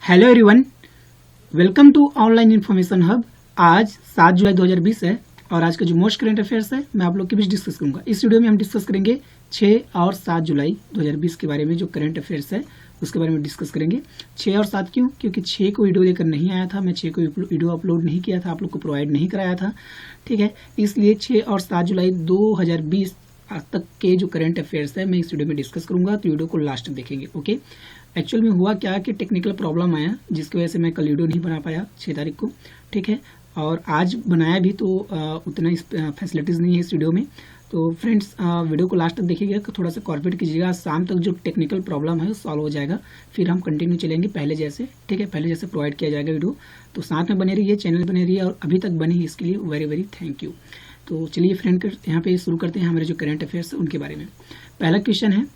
Hello everyone, welcome to online information hub. आज 7 जुलाई 2020 है और आज का जो मोस्ट करंट अफेयर्स है मैं आप लोग के बीच डिस्कस करूंगा। इस वीडियो में हम डिस्कस करेंगे 6 और 7 जुलाई 2020 के बारे में। जो करंट अफेयर्स है उसके बारे में डिस्कस करेंगे। 6 और 7 क्यों? क्योंकि 6 को वीडियो लेकर नहीं आया था, मैं 6 को वीडियो अपलोड नहीं किया था, आप लोग को प्रोवाइड नहीं कराया था, ठीक है। इसलिए 6 और 7 जुलाई 2020 आज तक के जो करंट अफेयर्स है मैं इस वीडियो में डिस्कस करूंगा, तो वीडियो को लास्ट देखेंगे, ओके। एक्चुअल में हुआ क्या कि टेक्निकल प्रॉब्लम आया जिसकी वजह से मैं कल वीडियो नहीं बना पाया 6 तारीख को, ठीक है। और आज बनाया भी तो उतना फैसिलिटीज़ नहीं है इस वीडियो में। तो फ्रेंड्स वीडियो को लास्ट तक देखिएगा, थोड़ा सा कॉर्पोरेट कीजिएगा। शाम तक जो टेक्निकल प्रॉब्लम है वो सॉल्व हो जाएगा, फिर हम कंटिन्यू चलेंगे पहले जैसे, ठीक है। पहले जैसे प्रोवाइड किया जाएगा वीडियो, तो साथ में बने रहिए, चैनल बने रहिए और अभी तक बने ही इसके लिए वेरी वेरी थैंक यू। तो चलिए फ्रेंड यहाँ पे शुरू करते हैं हमारे जो करंट अफेयर्स है उनके बारे में। पहला क्वेश्चन है,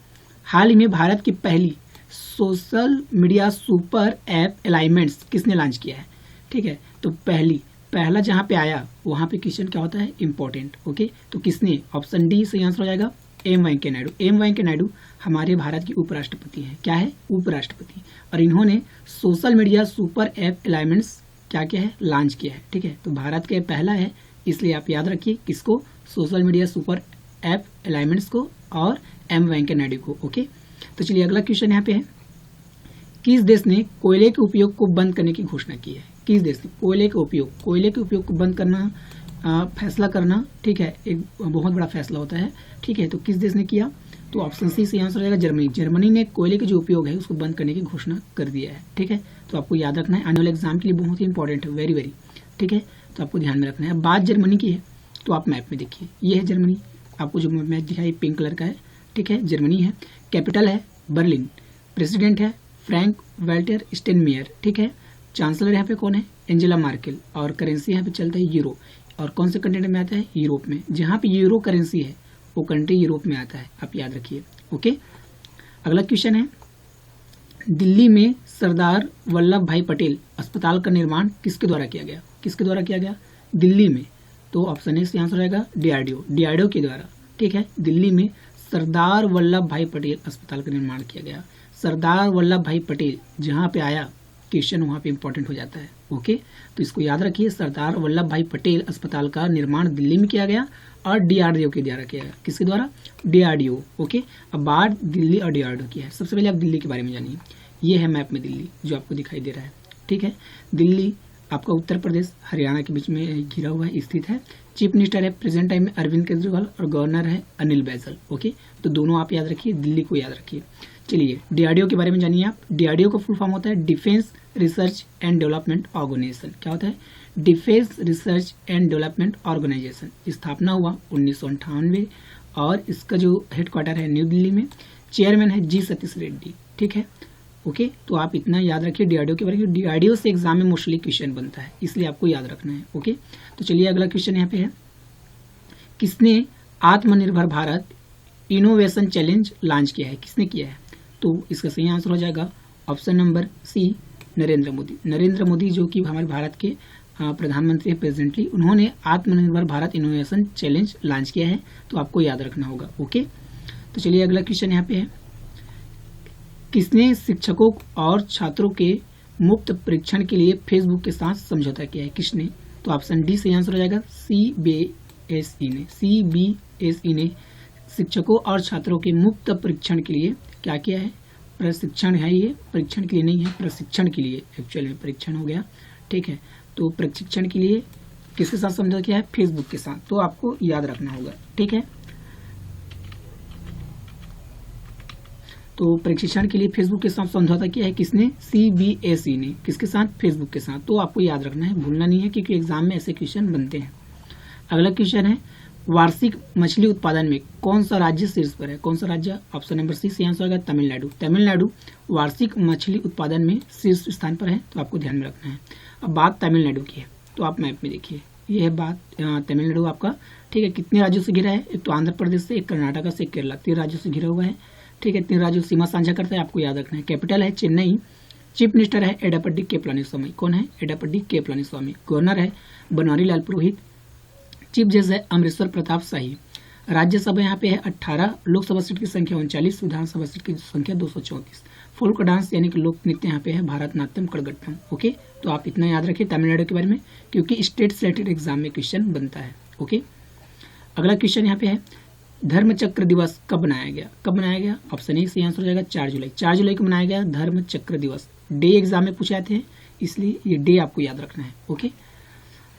हाल ही में भारत की पहली social media super app alignments किसने लॉन्च किया है, ठीक है। तो पहला जहां पे आया वहां पे क्वेश्चन क्या होता है, इंपॉर्टेंट, ओके। तो किसने? ऑप्शन डी सही आंसर हो जाएगा, एम वेंकैया नायडू। एम वेंकैया नायडू हमारे भारत के उपराष्ट्रपति हैं। क्या है? उपराष्ट्रपति। और इन्होंने social media super app alignments क्या क्या है, लॉन्च किया है, ठीक है। तो भारत के पहला है, इसलिए आप याद रखिए किसको, social media super app alignments को और एम वेंकैया नायडू को, ओके। तो चलिए अगला क्वेश्चन यहाँ पे है, किस देश ने कोयले के उपयोग को बंद करने की घोषणा की है? किस देश ने कोयले के उपयोग को बंद करना फैसला करना, ठीक है, एक बहुत बड़ा फैसला होता है, ठीक है। तो किस देश ने किया? तो ऑप्शन सी से आंसर हो जाएगा, जर्मनी। जर्मनी ने कोयले के जो उपयोग है उसको बंद करने की घोषणा कर दिया है, ठीक है। तो आपको याद रखना है, आने वाले एग्जाम के लिए बहुत ही इंपॉर्टेंट है, वेरी वेरी, ठीक है। तो आपको ध्यान में रखना है। बात जर्मनी की है तो आप मैप में देखिए, ये है जर्मनी, आपको जो मैप दिखाई पिंक कलर का है, ठीक है, जर्मनी है। कैपिटल है बर्लिन, प्रेसिडेंट है फ्रैंक वाल्टर स्टेनमेयर, ठीक है। चांसलर यहाँ पे कौन है? Angela Merkel. और करेंसी यहाँ पे चलता है यूरो। और कौन से कंट्री में आता है? यूरोप में। जहाँ पे यूरो करेंसी है वो कंट्री यूरोप में आता है, आप याद रखिए, ओके। अगला क्वेश्चन है, दिल्ली में सरदार वल्लभ भाई पटेल अस्पताल का निर्माण किसके द्वारा किया गया? किसके द्वारा किया गया दिल्ली में? तो ऑप्शन ए से आंसर रहेगा डीआरडीओ के द्वारा, ठीक है। दिल्ली में सरदार वल्लभ भाई पटेल अस्पताल का निर्माण किया गया। सरदार वल्लभ भाई पटेल जहाँ पे आया क्वेश्चन वहाँ पे इंपॉर्टेंट हो जाता है, ओके। तो इसको याद रखिए, सरदार वल्लभ भाई पटेल अस्पताल का निर्माण दिल्ली में किया गया और डीआरडीओ के द्वारा किया गया। किसके द्वारा? DRDO, okay. अब बात दिल्ली और डीआरडीओ की है। सबसे पहले आप दिल्ली के बारे में जानिए। ये है मैप में दिल्ली जो आपको दिखाई दे रहा है, ठीक है। दिल्ली आपका उत्तर प्रदेश हरियाणा के बीच में घिरा हुआ है, स्थित है। चीफ मिनिस्टर है प्रेजेंट टाइम में अरविंद केजरीवाल और गवर्नर है अनिल बैजल, ओके। तो दोनों आप याद रखिए, दिल्ली को याद रखिए। चलिए डीआरडीओ के बारे में जानिए आप। डीआरडीओ का फुल फॉर्म होता है defence research and development organisation. क्या होता है? Defence research and development organisation. स्थापना हुआ 1998 और इसका जो हेडक्वार्टर है न्यू दिल्ली में। चेयरमैन है जी सतीश रेड्डी, ठीक है, ओके। तो आप इतना याद रखिए डीआरडीओ के बारे में। डीआरडीओ से एग्जाम में मोस्टली क्वेश्चन बनता है, इसलिए आपको याद रखना है, ओके। तो चलिए अगला क्वेश्चन यहाँ पे है, किसने आत्मनिर्भर भारत इनोवेशन चैलेंज लॉन्च किया है? किसने किया है? तो इसका सही आंसर हो जाएगा option number C, Narendra Modi. Narendra Modi जो कि हमारे भारत के प्रधानमंत्री हैं प्रेजेंटली, उन्होंने आत्मनिर्भर भारत इनोवेशन चैलेंज लॉन्च किया है, तो आपको याद रखना होगा, ओके। तो चलिए अगला क्वेश्चन यहाँ पे है, किसने शिक्षकों और छात्रों के मुफ्त परीक्षण के लिए फेसबुक के साथ समझौता किया है? किसने? तो ऑप्शन डी सही आंसर हो जाएगा, सीबीएसई ने। सीबीएसई ने शिक्षकों और छात्रों के मुफ्त परीक्षण के लिए क्या किया है? प्रशिक्षण है, ये परीक्षण के लिए नहीं है, प्रशिक्षण के लिए, एक्चुअली में परीक्षण हो गया, ठीक है। तो प्रशिक्षण के लिए किसके साथ समझौता किया है? फेसबुक के साथ। तो आपको याद रखना होगा, ठीक है। तो प्रशिक्षण के लिए फेसबुक के साथ समझौता किया है किसने? सीबीएसई ने। किसके साथ? फेसबुक के साथ। तो आपको याद रखना है, भूलना नहीं है, क्योंकि एग्जाम में ऐसे क्वेश्चन बनते हैं। अगला क्वेश्चन है, वार्षिक मछली उत्पादन में कौन सा राज्य शीर्ष पर है? कौन सा राज्य? ऑप्शन नंबर सी से आंसर होगा तमिलनाडु। तमिलनाडु वार्षिक मछली उत्पादन में शीर्ष स्थान पर है, तो आपको ध्यान में रखना है। अब बात तमिलनाडु की है, तो आप मैप में देखिए, ये है बात तमिलनाडु आपका, ठीक है। कितने राज्यों से घिरा है? एक तो आंध्र प्रदेश से, एक कर्नाटक से, एक केरला, 3 राज्यों से घिरा हुआ है, ठीक है। 3 राज्यों सीमा साझा करता है, आपको याद रखना है। कैपिटल है चेन्नई। चीफ मिनिस्टर है एडापड्डी के पलानीस्वामी। कौन है? एडापड्डी के पलानीस्वामी। गवर्नर है बनवारी लाल पुरोहित। चीफ जज है अमरेश्वर प्रताप शाही। राज्यसभा यहाँ पे है 18, लोकसभा सीट की संख्या 39, विधानसभा सीट की संख्या 234। फोल्क डांस यानी कि लोक नृत्य यहाँ पे है भारतनाट्यम करगट्टम। ओके, तो आप इतना याद रखिए तमिलनाडु के बारे में, क्योंकि स्टेट रिलेटेड एग्जाम में क्वेश्चन बनता है। ओके, अगला क्वेश्चन यहाँ पे है धर्मचक्र दिवस कब मनाया गया? कब मनाया गया? ऑप्शन ए सही आंसर हो जाएगा 4 जुलाई। 4 जुलाई को मनाया गया धर्मचक्र दिवस। डे एग्जाम में पूछे जाते हैं, इसलिए ये डे आपको याद रखना है। ओके,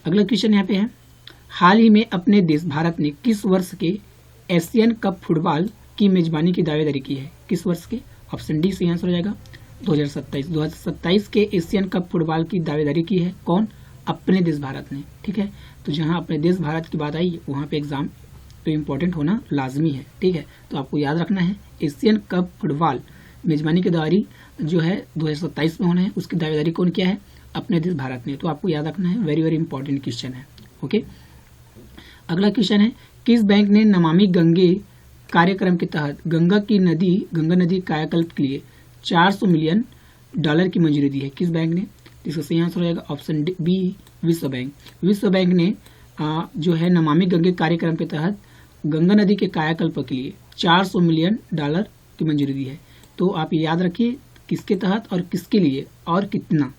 अगला क्वेश्चन यहाँ पे है हाल ही में अपने देश भारत ने किस वर्ष के एशियन कप फुटबॉल की मेजबानी की दावेदारी की है? किस वर्ष के? ऑप्शन डी सही आंसर हो जाएगा 2027। 2027 के एशियन कप फुटबॉल की दावेदारी की है कौन? अपने देश भारत ने। ठीक है, तो जहां अपने देश भारत की बात आई वहां पे एग्जाम तो इम्पोर्टेंट होना लाजमी है। ठीक है, तो आपको याद रखना है एशियन कप फुटबॉल मेजबानी की दावेदारी जो है 2027 में होना है, उसकी दावेदारी कौन किया है? अपने देश भारत ने। तो आपको याद रखना है, वेरी वेरी इंपॉर्टेंट क्वेश्चन है। ओके, अगला क्वेश्चन है किस बैंक ने नमामि गंगे कार्यक्रम के तहत गंगा नदी कायाकल्प के लिए $400 मिलियन की मंजूरी दी है? किस बैंक ने? इसका सही आंसर हो जाएगा ऑप्शन बी विश्व बैंक। विश्व बैंक ने जो है नमामि गंगे कार्यक्रम के तहत गंगा नदी के कायाकल्प के लिए $400 मिलियन की मंजूरी दी है। तो आप याद रखिए किसके तहत और किसके लिए और कितना।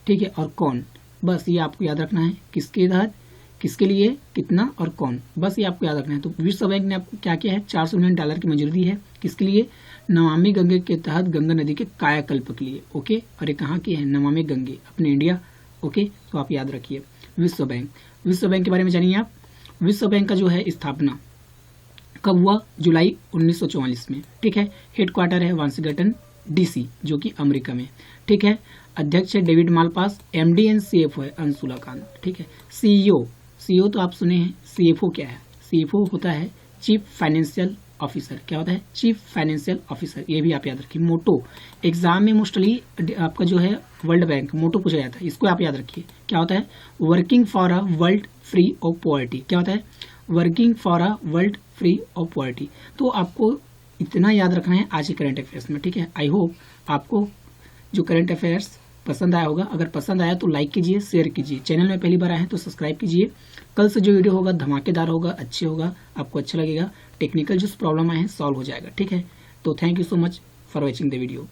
ठीक है, और कौन, बस ये आपको याद रखना है, किसके तहत, किसके लिए, कितना और कौन, बस ये आपको याद रखना है। तो विश्व बैंक ने आपको क्या किया है? $400 मिलियन की मंजूरी दी है। किसके लिए? नमामि गंगे के तहत गंगा नदी के कायाकल्प के लिए। ओके, और ये कहाँ की है? नमामि गंगे, अपने इंडिया। ओके, तो आप याद रखिए विश्व बैंक। विश्व बैंक के बारे में जानिए आप। विश्व बैंक का जो है स्थापना कब हुआ? जुलाई 1944 में। ठीक है, हेडक्वार्टर है वाशिंगटन DC जो कि अमेरिका में। ठीक है, अध्यक्ष है David Malpass, MD and CFO है अंशुला कांत। ठीक है, CEO तो आप सुने हैं, CFO क्या है? CFO होता है चीफ फाइनेंशियल ऑफिसर। क्या होता है? Chief financial officer. ये भी आप याद रखिए। मोटो एग्जाम में मोस्टली आपका जो है वर्ल्ड बैंक मोटो पूछा जाता है, इसको आप याद रखिए। क्या होता है? Working for a world free of poverty. क्या होता है? Working for a world free of poverty. तो आपको इतना याद रखना है आज के करंट अफेयर्स में। ठीक है, आई होप आपको जो करंट अफेयर्स पसंद आया होगा। अगर पसंद आया तो लाइक कीजिए, शेयर कीजिए। चैनल में पहली बार आए हैं तो सब्सक्राइब कीजिए। कल से जो वीडियो होगा धमाकेदार होगा, अच्छे होगा, आपको अच्छा लगेगा। टेक्निकल जो प्रॉब्लम आए हैं सॉल्व हो जाएगा। ठीक है, तो thank you so much for watching the video.